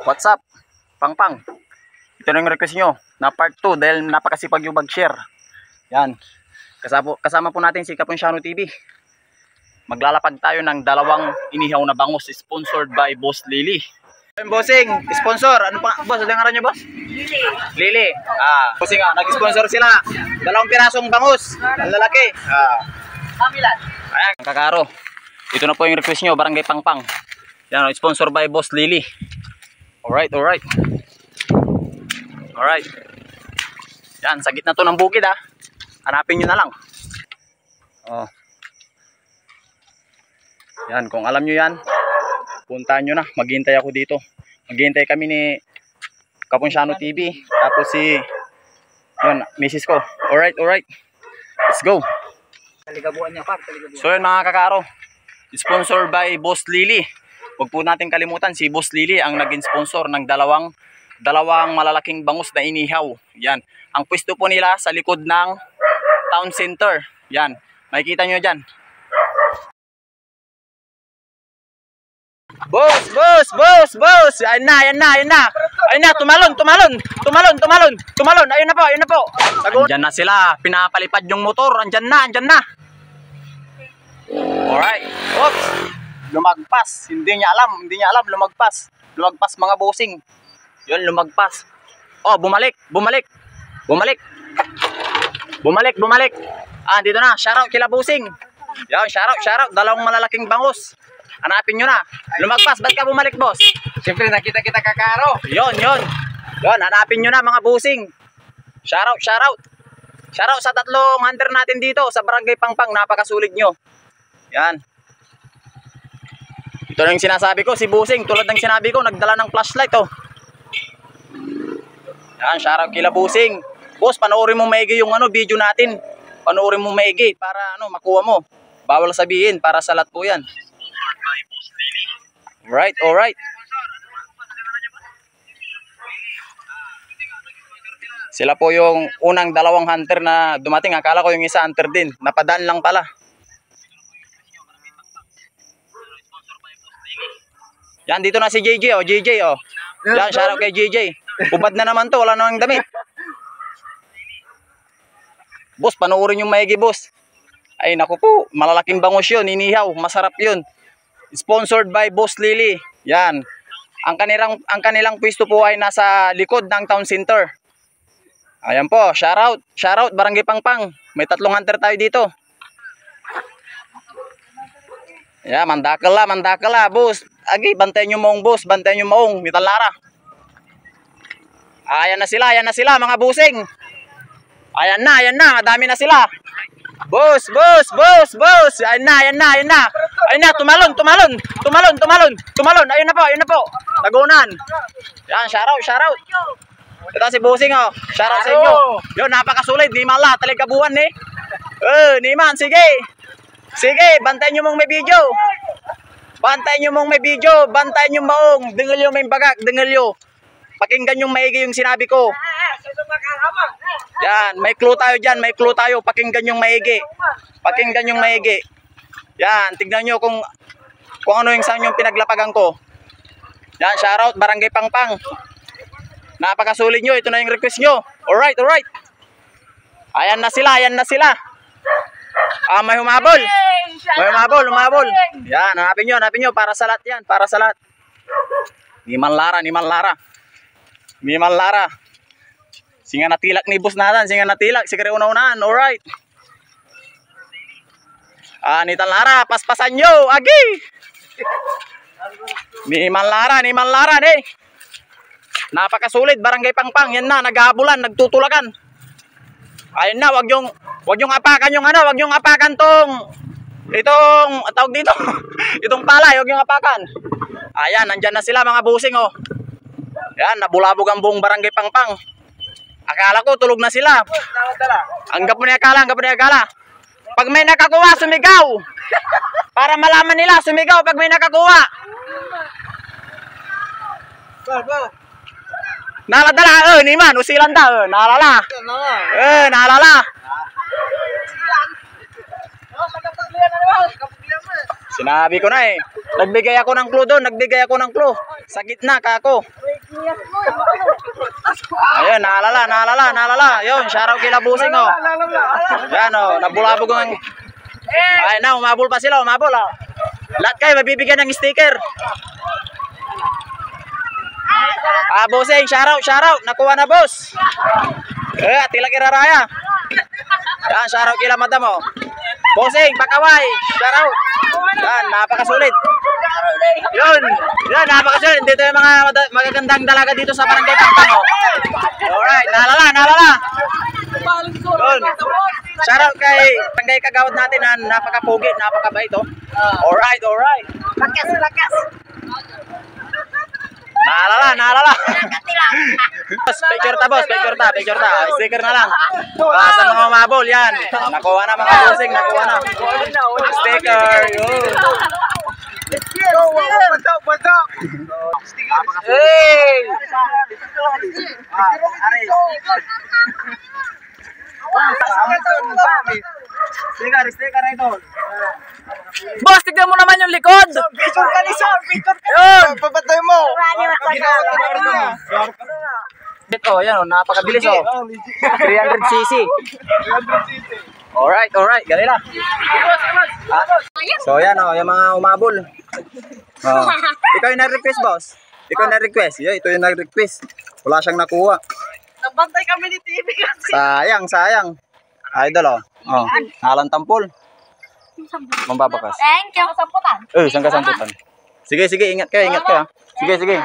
What's up? Pang. Ito na yung request nyo na part 2 dahil napakasipag yung mag-share. Yan. Kasama po natin si Kaponsyano TV. Maglalapag tayo ng dalawang inihaw na bangus sponsored by Boss Lily. Bossing, sponsor. Ano pa? Boss, ano yung ngaran nyo, boss? Lily. Bossing, nag-sponsor sila. Dalawang pirasong bangus. Ang lalaki. Kamilan. Ayan, kakaro. Ito na po yung request nyo, Barangay Pangpang. Yan, sponsor by Boss Lily. Alright. Yan, sa gitna to ng bukid hanapin nyo na lang. Yan, kung alam nyo yan, puntahan nyo na. Maghihintay ako dito. Maghihintay kami ni Kaponsyano TV. Tapos si yun, misis ko. Alright. Let's go. Taligabuan niya, par. So yun mga kakaro, sponsor by Boss Lily. Huwag po natin kalimutan, si Boss Lily ang naging sponsor ng dalawang malalaking bangus na inihaw. Yan. Ang pwesto po nila sa likod ng town center. Yan. Makikita nyo dyan. Boss! Ayun na. Tumalon. Ayun na po. Andyan na sila. Pinapalipad yung motor. Andyan na. Alright. Oops. Lumagpas. Hindi niya alam. Lumagpas mga bossing. Yun, lumagpas. Oh, bumalik. Dito na. Shoutout kila bossing. Yan, shoutout. Dalawang malalaking bangus. Hanapin nyo na. Lumagpas. Ba't ka bumalik, boss? Siyempre, nakita kita kakaro. Yun. Hanapin nyo na mga bossing. Shoutout. Shoutout sa tatlong hunter natin dito sa Barangay Pangpang. Napakasulig nyo. Yan. Ito na yung sinasabi ko. Si bossing, tulad ng sinabi ko, nagdala ng flashlight. Yan, shoutout kila bossing. Boss, panoorin mo maigi yung video natin. Panoorin mo maigi para makuha mo. Bawal sabihin, para sa lahat po yan. Alright. Sila po yung unang dalawang hunter na dumating. Akala ko yung isa hunter din. Napadaan lang pala. Yan, dito na si JJ. Yan, shoutout kay JJ. Ubad na naman to. Wala namang damit. Boss, panoorin yung maigi, boss. Ay, naku po. Malalaking bangus yun. Inihaw. Masarap yun. Sponsored by Boss Lily. Yan. Ang kanilang pwesto po ay nasa likod ng town center. Ayan po. Shoutout Barangay Pangpang. May tatlong hunter tayo dito. Ayan, mandakala, boss. Agi, bantayan nyo maong, boss. Bantayan nyo maong. Mital Lara. Ayan na sila, mga bossing. Ayan na. Dami na sila. Boss. Ayan na. Tumalon. Ayun na po. Nagunan. Yan, shoutout. Ito si bossing, Shoutout sa inyo. Yun, napakasulit. Di man talikabuhan Ni man, sige. Bantayan nyo mong may video. Bantayan nyo maong. Dengelyo may bagak. Pakinggan yung maigi yung sinabi ko. Yan, may clue tayo dyan. Pakinggan yung maigi. Yan, tignan nyo kung ano yung saan yung pinaglapagan ko. Yan, shoutout Barangay Pangpang. Napakasulit nyo. Ito na yung request nyo. Alright. Ayan na sila. May humabol. Yan, hanapin nyo. Para sa lahat yan. Ni Man Lara. Singa natilak ni boss natin. Sigari una-unahan. Alright. Nitan Lara. Paspasan nyo. Agi. Ni Man Lara. Napakasulit. Barangay Pangpang. Yan na. Naghahabulan. Nagtutulakan. Ayun na. Wag yung apakan wag yung apakan itong tawag dito. Itong palay. Wag yung apakan. Ayan. Nandyan na sila mga busing. Yan. Nabulabog ang buong Barangay Pangpang. Akala ko tulog na sila. Anggap mo na akala. Pag may nakakuha, sumigaw. Para malaman nila, sumigaw pag may nakakuha. Naladala, ni man, usilan ta, naalala. Sinabi ko na Nagbigay ako ng clue doon, Sa gitna ka ako. Ayun, naalala. Yun, shoutout kila Busing, oh. Yan, oh, nabulabog ang... Ay na, umabol pa sila, umabol, oh. Lahat kayo, mabibigyan ng sticker. Busing, shoutout. Nakuha na, boss. Tila kiraraya. Yan, shoutout kila madam, oh. Busing, pakaway, shoutout. Yan, napakasulit. Yun, napakasulit. Dito yung mga magagandang dalaga dito sa Barangay Pampang, oh. Alright, naalala. Yun. Shoutout kay Barangay Kagawad natin na napakapugi, napakabait, oh. Alright. Lakas. Naalala. Picture ta. Sticker na lang. Sa mga umabol, yan. Nakuha na mga Busing, nakuha na. Sticker, yun. What's up? Hey! Sticker na ito. Boss, tignan mo naman yung likod. Picture ka. Yun. Papatay mo. Ito, yan, oh, napakabilis, oh. 300cc. Alright. Ganila. So, yan, oh, yung mga umabol. Oh. Ikaw yung nag-request, boss. Ito yung nag-request. Wala siyang nakuha. Nabantay kami ni TV kasi. Sayang. Idol, oh. Nalang tampol. Mambabakas. Thank you. Samputan. Saan ka samputan? Sige, ingat kayo. Sige.